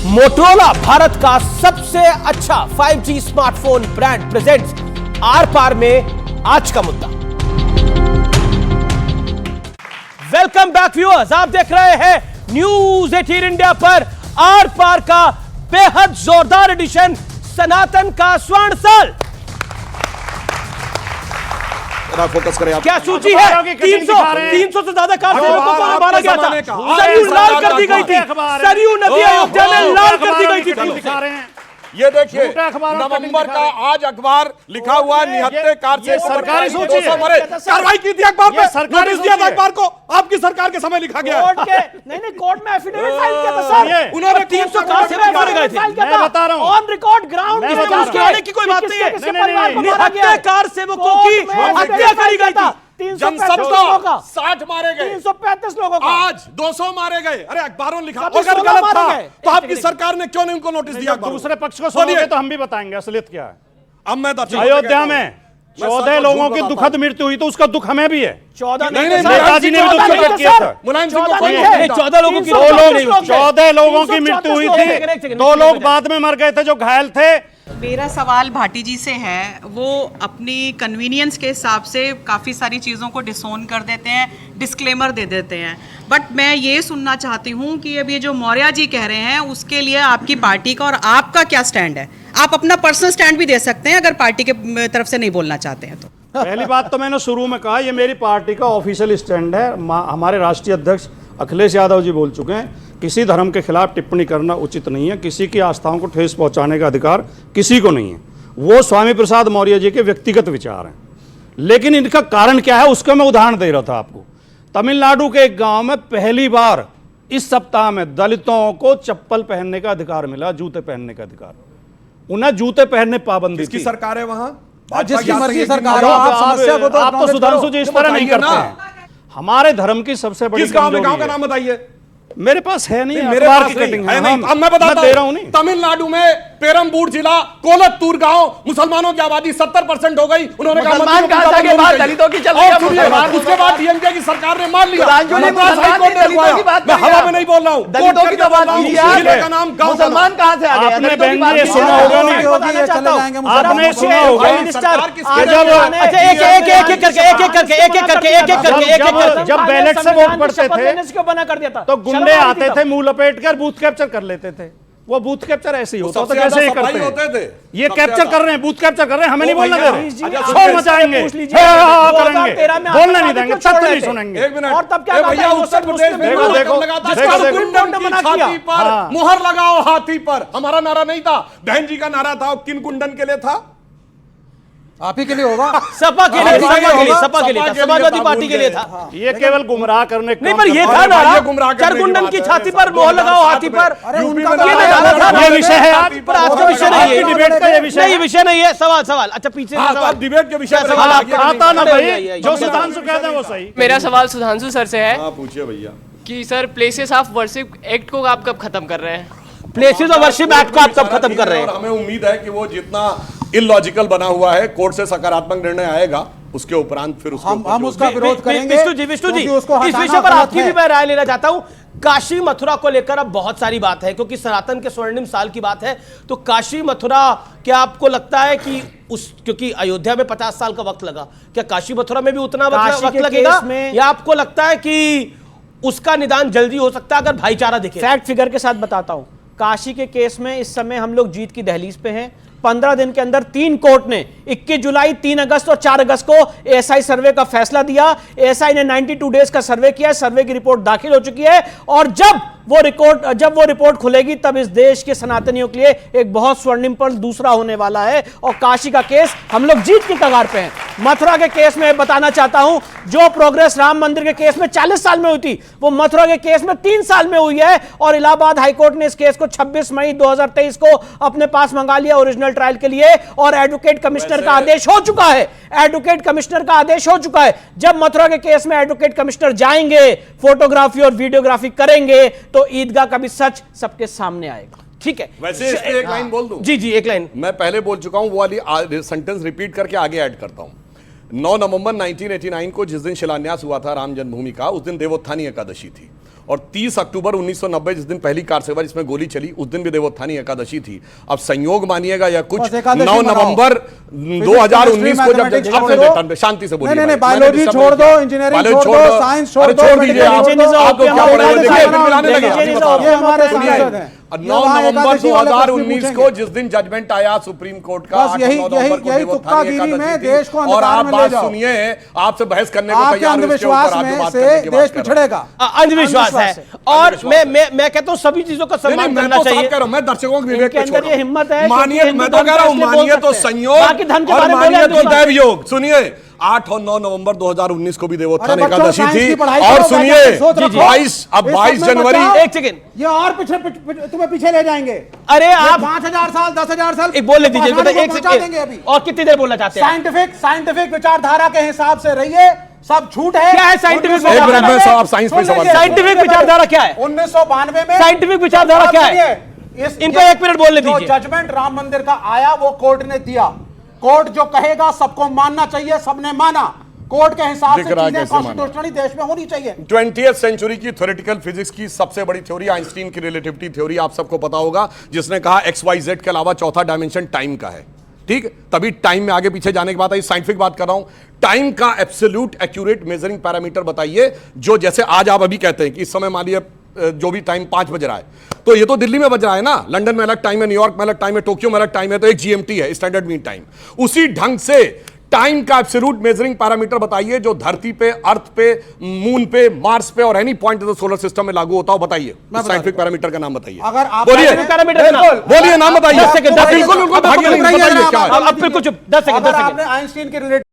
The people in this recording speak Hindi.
मोटोरोला भारत का सबसे अच्छा 5G स्मार्टफोन ब्रांड प्रेजेंट्स आर पार में आज का मुद्दा। वेलकम बैक व्यूअर्स, आप देख रहे हैं न्यूज 18 इंडिया पर आर पार का बेहद जोरदार एडिशन, सनातन का स्वर्ण साल। फोकस करें आप। क्या सूची है? 300 से ज्यादा कार सेवकों को मारा गया था, सरयू लाल कर दी गई थी, सरयू नदी अयोध्या में लाल कर दी गई थी। ये देखिए नवंबर का आज अखबार लिखा हुआ है, निहत्ते कार से सरकारी सूची है। कार्रवाई की थी अखबार पे, सरकारी दिया था अखबार को, आपकी सरकार के समय लिखा गया। कोर्ट के नहीं कोर्ट में एफिडेविट फाइल किया था सर, उन्होंने 300 कार सेवक मारे गए थे। मैं बता रहा हूं, ऑन रिकॉर्ड ग्राउंड उसके आने की कोई बात नहीं है। निहत्ते कार सेवकों की हत्या करी गई थी, 360 60 मारे गए, 335 लोगों को आज 200 मारे गए। अरे अखबारों ने लिखा, अभी अगर 16 गलत मारे था गए। तो आपकी सरकार ने क्यों नहीं उनको नोटिस दिया? दूसरे पक्ष को सुनोगे तो हम भी बताएंगे असलियत क्या है। अब मैं अयोध्या में 14 लोगों की दुखद मृत्यु हुई, तो उसका दुख हमें भी है। 14 नहीं, नेताजी ने भी दुख प्रकट किया था। मुलायम सिंह को 14 लोगों की 14 लोगों की मृत्यु हुई थी, 2 लोग बाद में मर गए थे जो घायल थे। मेरा सवाल भाटी जी से है, वो अपनी कन्वीनियंस के हिसाब से काफ़ी सारी चीज़ों को डिसोन कर देते हैं, डिस्क्लेमर दे देते हैं, बट मैं ये सुनना चाहती हूँ कि अब ये जो मौर्य जी कह रहे हैं उसके लिए आपकी पार्टी का और आपका क्या स्टैंड है। आप अपना पर्सनल स्टैंड भी दे सकते हैं अगर पार्टी के तरफ से नहीं बोलना चाहते हैं तो। पहली बात तो मैंने शुरू में कहा, ये मेरी पार्टी का ऑफिशियल स्टैंड है। हमारे राष्ट्रीय अध्यक्ष अखिलेश यादव जी बोल चुके हैं, किसी धर्म के खिलाफ टिप्पणी करना उचित नहीं है, किसी की आस्थाओं को ठेस पहुंचाने का अधिकार किसी को नहीं है। वो स्वामी प्रसाद मौर्य जी के व्यक्तिगत विचार हैं, लेकिन इनका कारण क्या है उसका मैं उदाहरण दे रहा था आपको। तमिलनाडु के एक गांव में पहली बार इस सप्ताह में दलितों को चप्पल पहनने का अधिकार मिला, जूते पहनने का अधिकार। उन्हें जूते पहनने पाबंदी किसकी थी। सरकार है वहां? जिसकी मर्जी सरकार हो, आप समस्या को तो आप तो सुधांशु जी इस तरह नहीं करते हैं। हमारे धर्म की सबसे बड़ी किस गांव में? गांव कमजोरी का है। नाम बताइए। मेरे पास है नहीं, मेरे अखबार पास की नहीं कटिंग है है। नहीं। अब मैं बताता दे रहा हूं हूं, नहीं। तमिलनाडु में पेरम्बूर जिला कोलत्तूर गांव, मुसलमानों की आबादी 70% हो गई। उन्होंने कहा मुसलमान कहां से आगे बात, दलितों की चल रही है मुसलमान। उसके बाद डीएमके की सरकार ने मान लिया। सुधांशु जी, मद्रास हाई कोर्ट ने दलितों की बात मैं करिए हवा आप। में नहीं बोल रहा हूं, दलितों की तो बात कीजिए आप। जिले का नाम गांव मुसलमान कहां से आ गए? आपने दलितों की बात बेंगली कीजिए। सुना होगा नहीं? आपने सुना होगा जब बैलेट से वोट पड़ते थे तो गुंडे आते थे, मुंह लपेट कर बूथ कैप्चर कर लेते थे। वो बूथ कैप्चर ऐसे ही होता था, कैसे ही करते हैं। ये कैप्चर कर रहे हैं, बूथ कैप्चर कर रहे हैं, हमें नहीं बोलना दे रहे, शोर मचाएंगे, करेंगे, बोलना नहीं देंगे, तब तो नहीं सुनेंगे। एक मिनट, और तब क्या भैया उत्तर प्रदेश में देखो, देखो, कुंडन की छाती पर मुहर लगाओ हाथी पर, हमारा नारा नहीं था, बहन जी का नारा था। किन कुंडन के लिए था? आप ही के लिए होगा। सपा के लिए, सपा के लिए, समाजवादी पार्टी के लिए था। ये केवल गुमराह करने नहीं, पर ये था ना, चरकुंडन की छाती पर मोहर लगाओ हाथी पर। ये विषय है आज, पर आज का विषय नहीं है, डिबेट का ये विषय नहीं, विषय नहीं है। सवाल अच्छा पीछे से सवाल, डिबेट के विषय में आता ना भाई, जो सुधांशु कहते हैं वो सही। मेरा सवाल सुधांशु सर से है पूछिए भैया कि sir places of worship act को आप कब खत्म कर रहे हैं? प्लेसेस ऑफ वर्शिप एक्ट को आप कब खत्म कर रहे हैं? और हमें उम्मीद है कि वो जितना इलॉजिकल बना हुआ है, कोर्ट से सकारात्मक निर्णय आएगा, उसके उपरांत फिर उसको हम उसका विरोध करेंगे। विष्णु जी, इस विषय पर आपकी भी मैं राय लेना चाहता हूं। काशी मथुरा को लेकर अब बहुत सारी बात है, क्योंकि सनातन के स्वर्णिम साल की बात है। तो काशी मथुरा, क्या आपको लगता है कि क्योंकि अयोध्या में 50 साल का वक्त लगा, क्या काशी मथुरा में भी उतना वक्त लगेगा, या आपको लगता है कि उसका निदान जल्दी हो सकता है अगर भाईचारा दिखे? फैक्ट फिगर के साथ बताता हूं, काशी के केस में इस समय हम लोग जीत की दहलीज पे हैं। 15 दिन के अंदर 3 कोर्ट ने 21 जुलाई, 3 अगस्त और 4 अगस्त को एएसआई सर्वे का फैसला दिया। एएसआई ने 92 डेज का सर्वे किया, सर्वे की रिपोर्ट दाखिल हो चुकी है, और जब वो रिपोर्ट खुलेगी तब इस देश के सनातनियों के लिए एक बहुत स्वर्णिम पल दूसरा होने वाला है। और काशी का केस हम लोग जीत की कगार पे हैं। मथुरा के केस में बताना चाहता हूं, जो प्रोग्रेस राम मंदिर के केस में 40 साल में हुई थी, वो मथुरा के केस में 3 साल में हुई है। और इलाहाबाद हाईकोर्ट ने इस केस को 26 मई 2023 को अपने पास मंगा लिया ओरिजिनल ट्रायल के लिए, और एडवोकेट कमिश्नर का आदेश हो चुका है। एडवोकेट कमिश्नर का आदेश हो चुका है। जब मथुरा के केस में एडवोकेट कमिश्नर जाएंगे, फोटोग्राफी और वीडियोग्राफी करेंगे, तो ईदगाह का भी सच सबके सामने आएगा। ठीक है, वैसे इस पे एक लाइन बोल दूं? जी, एक लाइन मैं पहले बोल चुका हूं, वो वाली सेंटेंस रिपीट करके आगे ऐड करता हूं। 9 नवंबर 1989 को जिस दिन शिलान्यास हुआ था राम जन्मभूमि का, उस दिन देवोत्थानी एकादशी थी। और 30 अक्टूबर 1990 जिस दिन पहली कार सेवा जिसमें गोली चली, उस दिन भी देवोत्थानी एकादशी थी। अब संयोग मानिएगा या कुछ, बस एकादशी 9 मनाओ। नवंबर 2019 को जब मैथमेटिक्स अपने छोड़ दो। टर्न पे शांति से बोलिए नहीं, नहीं, भाई। मैंने बायोलॉजी डिस्टर्ब छोड़ नहीं किया। दो, इंजीनियरिंग बायोलॉजी छोड़ दो, साइंस छोड़ अरे दो, छोड़ दीजिए आप। मेडिकल आपको क्या हमारे पढ़े हुए? देखिए, राजस्थान फिर मिलाने लगे। religion is बताओ। ये हमारे सुनिए, सांसद हैं। 9 ये वहाँ नवंबर एकादशी वाले प्रश्न 2019 को पूछेंगे। जिस दिन जजमेंट आया सुप्रीम कोर्ट का, बस 8 यही- 9 नवंबर को यही देवोत्थानी तुक्कागिरी में एकादशी थी। देश को और अंधकार आप में ले बात जाओ। सुनिए, आपसे बहस करने को आपके तैयार हूं, इसके ऊपर अंधविश्वास आप जो में बात से करने की बात देश कर रहे हैं। पिछड़ेगा। अंधविश्वास है। और मैं कहता हूं सभी चीजों का नहीं, सम्मान मैं करना तो साफ चाहिए। कह रहा हूं, मैं दर्शकों के विवेक इनके पे अंदर छोड़ ये हिम्मत है, मानिए, क्योंकि मैं तो हिंदू कह रहा हूं, धर्म से मानिए बोल तो सकते हैं। संयोग बाकी धर्म के और बारे में मानिए बोले तो तो दैव योग। सुनिए, 8 और 9 नवंबर 2019 को भी देवोत्थान अरे बच्चों, एकादशी साइंस थी। की पढ़ाई और करो, सुनिए, वैज्ञानिक सोच रखो। 22 इस सब में जनवरी बचाओ। एक सेकेंड, ये और तुम्हें पीछे ले जाएंगे। अरे आप 5000 साल 10,000 साल एक बोलने दीजिए, पहाड़ी को एक पहुंचा देंगे अभी। सेकेंड। और कितनी देर बोलना चाहते हैं? साइंटिफिक विचारधारा के हिसाब से रहिए, सब झूठ है। क्या है साइंटिफिक एक मिनट में साहब साइंस पे सवाल साइंटिफिक विचारधारा क्या है? 1992 में साइंटिफिक विचारधारा क्या है? इनको एक मिनट बोलने जो दीजिए। जजमेंट राम मंदिर का आया वो कोर्ट ने दिया। कोर्ट जो कहेगा सबको मानना चाहिए, सबने माना। कोर्ट के हिसाब से दिख रहा है चीजें कैसे माना। कॉन्स्टिट्यूशनली देश में होनी चाहिए। 20th सेंचुरी की थ्योरेटिकल फिजिक्स की सबसे बड़ी थ्योरी आइंस्टीन की रिलेटिविटी थ्योरी, आप सबको पता होगा, जिसने कहा XYZ के अलावा चौथा डायमेंशन टाइम का है। ठीक, तभी टाइम में आगे पीछे जाने की बात आई। साइंटिफिक बात कर रहा हूं, टाइम का एब्सोल्यूट एक्यूरेट मेजरिंग पैरामीटर बताइए, जो जैसे आज आप अभी कहते हैं कि इस समय मान लिया जो भी टाइम 5 बज रहा है, तो ये तो दिल्ली में बज रहा है ना, लंदन में अलग टाइम है, न्यूयॉर्क में अलग टाइम है, टोक्यो में अलग टाइम है, तो एक GMT है, स्टैंडर्ड मीन टाइम। उसी ढंग से टाइम का एब्सोल्यूट मेजरिंग पैरामीटर बताइए जो धरती पे, अर्थ पे, मून पे, मार्स पे और any point of the solar system में लागू होता हो, बताइए। साइंटिफिक पैरामीटर का नाम बताइए। अगर आप बोलिए, पैरामीटर का नाम बोलिए, नाम बताइए। 10 सेकंड, बिल्कुल, बिल्कुल, भागिए नहीं, बताइए क्या है। अब बिल्कुल चुप, 10 सेकंड, 10 अगर सेकंड। आपने आइंस्टीन की